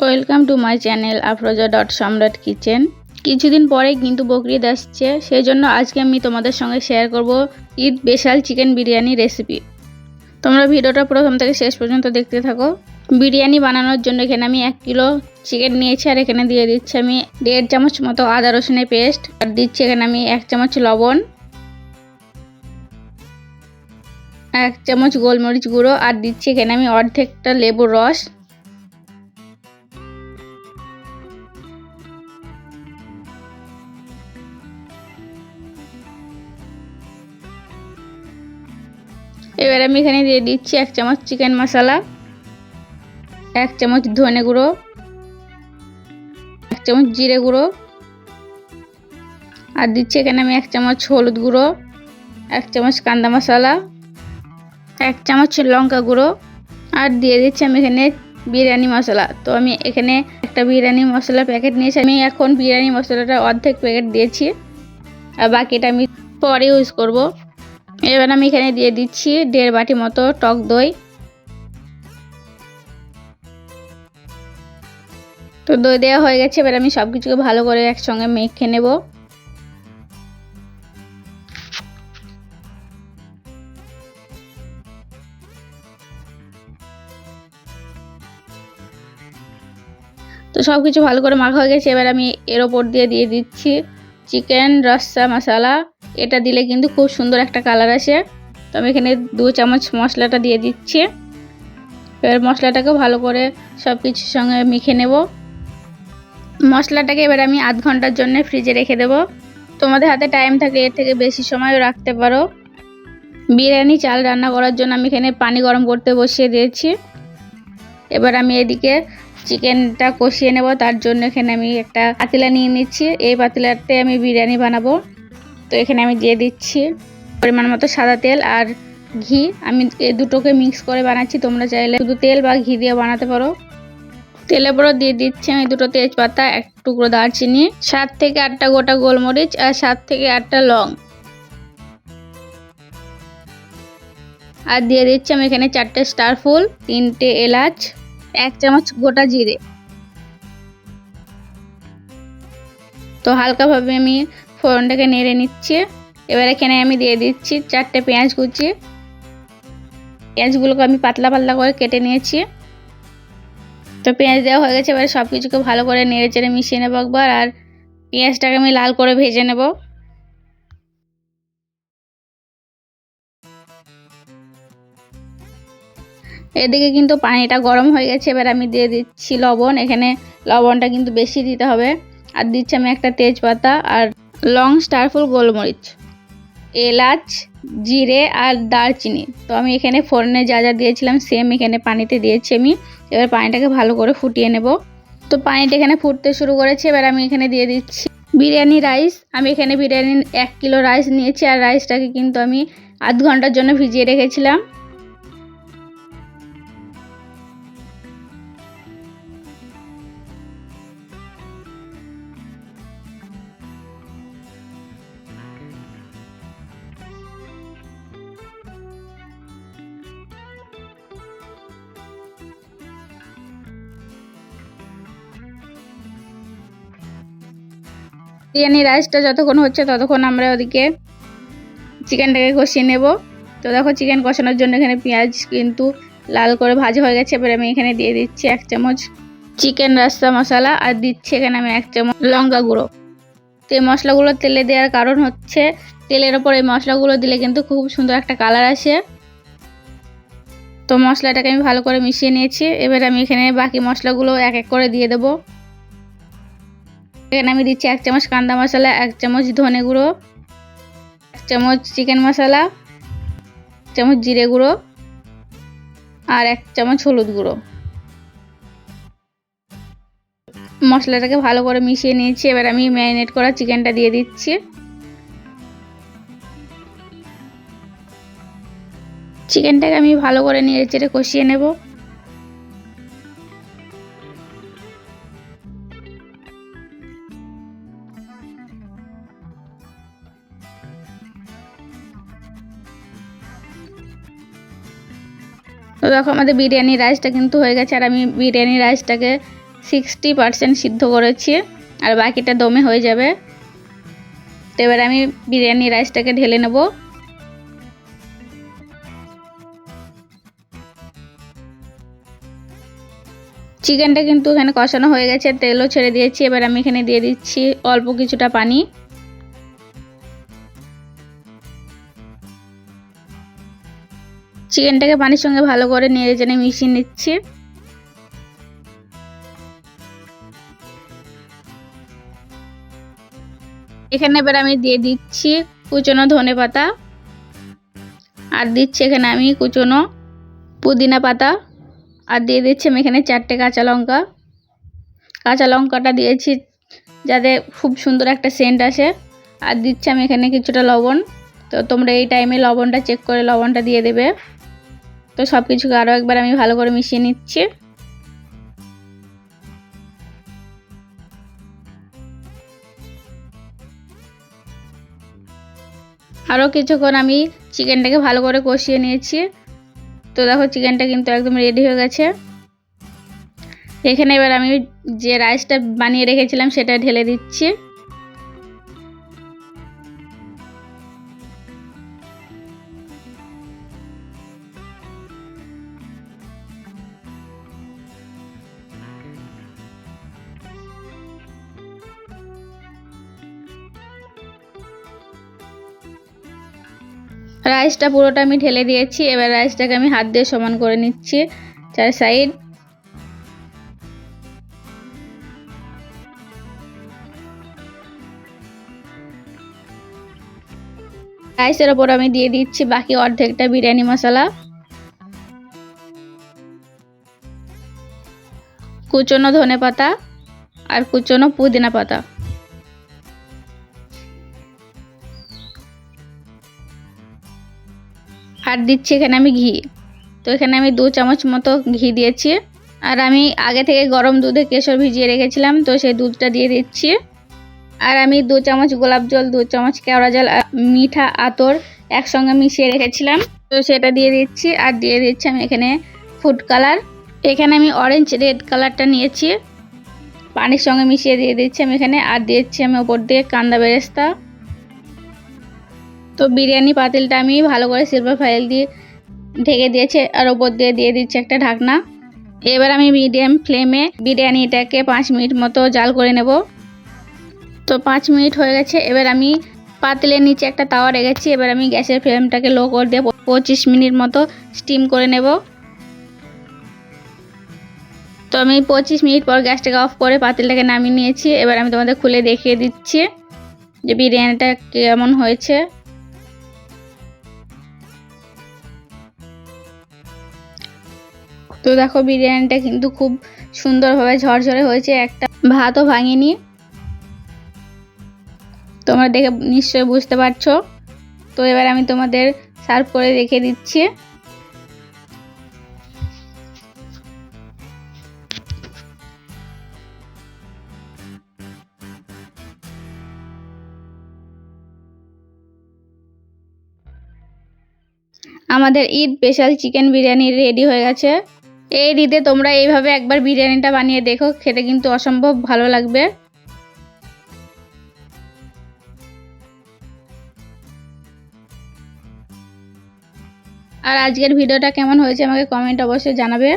Welcome to my channel Afroza dot সম্রাট kitchen. কিছুদিন পরে কিন্তু বকরিদ আসছে, সেই জন্য আজকে আমি তোমাদের সঙ্গে শেয়ার করব Eid special chicken biryani recipe. তোমরা ভিডিওটা প্রথম থেকে শেষ পর্যন্ত দেখতে থাকো। বিরিয়ানি বানানোর জন্য এখানে আমি 1 কিলো চিকেন নিয়েছি, আর এখানে দিয়ে দিচ্ছি আমি 1.5 চামচ মতো আদা রসুনের পেস্ট, আর দিচ্ছি এখানে আমি 1 চামচ লবণ, 1 চামচ গোলমরিচ গুঁড়ো, আর দিচ্ছি এখানে আমি অর্ধেকটা লেবুর রস। এবার আমি এখানে দিয়ে দিচ্ছি 1 চামচ চিকেন মশলা, 1 চামচ ধনে গুঁড়ো, 1 চামচ জিরে গুঁড়ো, আর দিচ্ছি এখানে আমি 1 চামচ হলুদ গুঁড়ো, 1 চামচ কান্দা মশলা, 1 চামচ লঙ্কা গুঁড়ো, আর দিয়ে দিচ্ছি আমি এখানে বিরিয়ানি মশলা। তো আমি এখানে একটা বিরিয়ানি মশলা প্যাকেট নিয়েছি, আমি এখন বিরিয়ানি মশলাটা অর্ধেক প্যাকেট দিয়েছি, আর বাকিটা আমি পরে ইউজ করব। এবার আমি এখানে দিয়ে দিচ্ছি 1.5 বাটি মতো টক দই। তো দই দেওয়া হয়ে গেছে, এবার আমি সব কিছুকে ভালো করে একসঙ্গে মেখে নেব। তো সব কিছু ভালো করে মাখা হয়ে গেছে, এবার আমি এর ওপর দিয়ে দিচ্ছি চিকেন রসা মশলা। এটা দিলে কিন্তু খুব সুন্দর একটা কালার আসে। তো আমি এখানে 2 চামচ মশলাটা দিয়ে দিচ্ছি। এবার মশলাটাকে ভালো করে সব কিছুর সঙ্গে মেখে নেব। মশলাটাকে এবার আমি আধ ঘন্টার জন্য ফ্রিজে রেখে দেব। তোমাদের হাতে টাইম থাকলে এর থেকে বেশি সময়ও রাখতে পারো। বিরিয়ানি চাল রান্না করার জন্য আমি এখানে পানি গরম করতে বসিয়ে দিয়েছি। এবার আমি এদিকে চিকেনটা কষিয়ে নেব, তার জন্য এখানে আমি একটা পাতিলা নিয়ে নিচ্ছি। এই পাতিলাতে আমি বিরিয়ানি বানাবো। তো এখানে আমি দিয়ে দিচ্ছি পরিমাণ মতো সাদা তেল আর ঘি। আমি এই দুটোকে মিক্স করে বানাচ্ছি, তোমরা চাইলে শুধু তেল বা ঘি দিয়ে বানাতে পারো। তেলের পর দিয়ে দিচ্ছি আমি 2টো তেজপাতা, 1 টুকরো দারচিনি, 7 থেকে 8টা গোটা গোলমরিচ, আর 7 থেকে 8টা লং, আর দিয়ে দিচ্ছি আমি এখানে 4টে স্টার ফুল, 3টে এলাচ, 1 চামচ গোটা জিরে। তো হালকাভাবে আমি ফোড়নটাকে নেড়ে নিচ্ছি। এবার এখানে আমি দিয়ে দিচ্ছি 4টে পেঁয়াজ কুচি। পেঁয়াজগুলোকে আমি পাতলা পাতলা করে কেটে নিয়েছি। তো পেঁয়াজ দেওয়া হয়ে গেছে, এবার সব কিছুকে ভালো করে নেড়ে চেড়ে মিশিয়ে নেবো একবার, আর পেঁয়াজটাকে আমি লাল করে ভেজে নেব। এদিকে কিন্তু পানিটা গরম হয়ে গেছে, এবার আমি দিয়ে দিচ্ছি লবণ। এখানে লবণটা কিন্তু বেশি দিতে হবে। আর দিচ্ছি আমি একটা তেজপাতা আর লং স্টারফুল গোলমরিচ, এলাচ, জিরে আর দারচিনি। তো আমি এখানে ফোড়নে যা যা দিয়েছিলাম সেম এখানে পানিতে দিয়েছি আমি। এবার পানিটাকে ভালো করে ফুটিয়ে নেব। তো পানিটা এখানে ফুটতে শুরু করেছে, এবার আমি এখানে দিয়ে দিচ্ছি বিরিয়ানি রাইস। আমি এখানে বিরিয়ানির 1 কিলো রাইস নিয়েছি, আর রাইসটাকে কিন্তু আমি আধ ঘন্টার জন্য ভিজিয়ে রেখেছিলাম। বিরিয়ানি রাইসটা যতক্ষণ হচ্ছে ততক্ষণ আমরা ওদিকে চিকেনটাকে কষিয়ে নেব। তো দেখো চিকেন কষানোর জন্য এখানে পেঁয়াজ কিন্তু লাল করে ভাজা হয়ে গেছে। এবার আমি এখানে দিয়ে দিচ্ছি 1 চামচ চিকেন রসা মশলা, আর দিচ্ছি এখানে আমি 1 চামচ লঙ্কা গুঁড়ো। তো এই মশলাগুলো তেলে দেওয়ার কারণ হচ্ছে তেলের ওপর এই মশলাগুলো দিলে কিন্তু খুব সুন্দর একটা কালার আসে। তো মশলাটাকে আমি ভালো করে মিশিয়ে নিয়েছি। এবার আমি এখানে বাকি মশলাগুলো এক এক করে দিয়ে দেবো। এখানে আমি দিচ্ছি 1 চামচ কান্দা মশলা, 1 চামচ ধনে গুঁড়ো, 1 চামচ চিকেন মশলা, 1 চামচ জিরে গুঁড়ো, আর 1 চামচ হলুদ গুঁড়ো। মশলাটাকে ভালো করে মিশিয়ে নিয়েছি। এবার আমি ম্যারিনেট করা চিকেনটা দিয়ে দিচ্ছি। চিকেনটাকে আমি ভালো করে নেড়ে চেড়ে কষিয়ে নেব। তো দেখো আমাদের বিরিয়ানি রাইসটা কিন্তু হয়ে গেছে, আর আমি বিরিয়ানি রাইসটাকে 60% সিদ্ধ করেছি, আর বাকিটা দমে হয়ে যাবে। তো এবার আমি বিরিয়ানি রাইসটাকে ঢেলে নেব। চিকেনটা কিন্তু এখানে কষানো হয়ে গেছে, তেলও ছেড়ে দিয়েছি। এবার আমি এখানে দিয়ে দিচ্ছি অল্প কিছুটা পানি। চিকেনটাকে পানির সঙ্গে ভালো করে নেড়ে চেড়ে মিশিয়ে নিচ্ছি। এখানে এবার আমি দিয়ে দিচ্ছি কুচনো ধনেপাতা, আর দিচ্ছি এখানে আমি কুচনো পুদিনা পাতা, আর দিয়ে দিচ্ছি আমি এখানে 4টে কাঁচা লঙ্কা। কাঁচা লঙ্কাটা দিয়েছি যাতে খুব সুন্দর একটা সেন্ট আসে। আর দিচ্ছি আমি এখানে কিছুটা লবণ। তো তোমরা এই টাইমে লবণটা চেক করে লবণটা দিয়ে দেবে। তো সব কিছুকে আরও একবার আমি ভালো করে মিশিয়ে নিচ্ছি। আরও কিছুক্ষণ আমি চিকেনটাকে ভালো করে কষিয়ে নিয়েছি। তো দেখো চিকেনটা কিন্তু একদম রেডি হয়ে গেছে। এখানে এবার আমি যে রাইসটা বানিয়ে রেখেছিলাম সেটা ঢেলে দিচ্ছি। রাইসটা পুরোটা আমি ঢেলে দিয়েছি। এবার রাইসটাকে আমি হাত দিয়ে সমান করে নিচ্ছি চার সাইড। রাইসের ওপর আমি দিয়ে দিচ্ছি বাকি অর্ধেকটা বিরিয়ানি মশলা, কুচনো ধনেপাতা আর কুচনো পুদিনা পাতা। আর দিচ্ছি এখানে আমি ঘি। তো এখানে আমি 2 চামচ মতো ঘি দিয়েছি। আর আমি আগে থেকে গরম দুধে কেশর ভিজিয়ে রেখেছিলাম, তো সেই দুধটা দিয়ে দিচ্ছি। আর আমি 2 চামচ গোলাপ জল, 2 চামচ কেওড়া জল, মিঠা আতর একসঙ্গে মিশিয়ে রেখেছিলাম, তো সেটা দিয়ে দিচ্ছি। আর দিয়ে দিচ্ছি আমি এখানে ফুড কালার। এখানে আমি অরেঞ্জ রেড কালারটা নিয়েছি, পানির সঙ্গে মিশিয়ে দিয়ে দিচ্ছি আমি এখানে। আর দিয়েছি আমি ওপর দিয়ে কান্দা বেরেস্তা। তো বিরিয়ানি পাতিলটা আমি ভালো করে সিলভার ফয়েল দিয়ে ঢেকে দিয়েছি, আর ওপর দিয়ে দিচ্ছি একটা ঢাকনা। এবার আমি মিডিয়াম ফ্লেমে বিরিয়ানিটাকে 5 মিনিট মতো জাল করে নেব। তো 5 মিনিট হয়ে গেছে। এবার আমি পাতিলের নিচে একটা তাওয়া রেখেছি। এবার আমি গ্যাসের ফ্লেমটাকে লো করে দিয়ে 25 মিনিট মতো স্টিম করে নেব। তো আমি 25 মিনিট পর গ্যাসটাকে অফ করে পাতিলটাকে নামিয়ে নিয়েছি। এবার আমি তোমাদের খুলে দেখিয়ে দিচ্ছি যে বিরিয়ানিটা কেমন হয়েছে। তো দেখো বিরিয়ানিটা কিন্তু খুব সুন্দরভাবে ঝরঝরে হয়েছে, একটা ভাতও ভাঙেনি। তোমরা দেখে নিশ্চয়ই বুঝতে পারছো। তো এবার আমি তোমাদের সার্ভ করে রেখে দিচ্ছি। আমাদের Eid special chicken biryani ready হয়ে গেছে। এই ঈদে তোমরা এইভাবে একবার বিরিয়ানিটা বানিয়ে দেখো, খেতে কিন্তু অসম্ভব ভালো লাগবে। আর আজকের ভিডিওটা কেমন হয়েছে আমাকে কমেন্ট অবশ্যই জানাবে।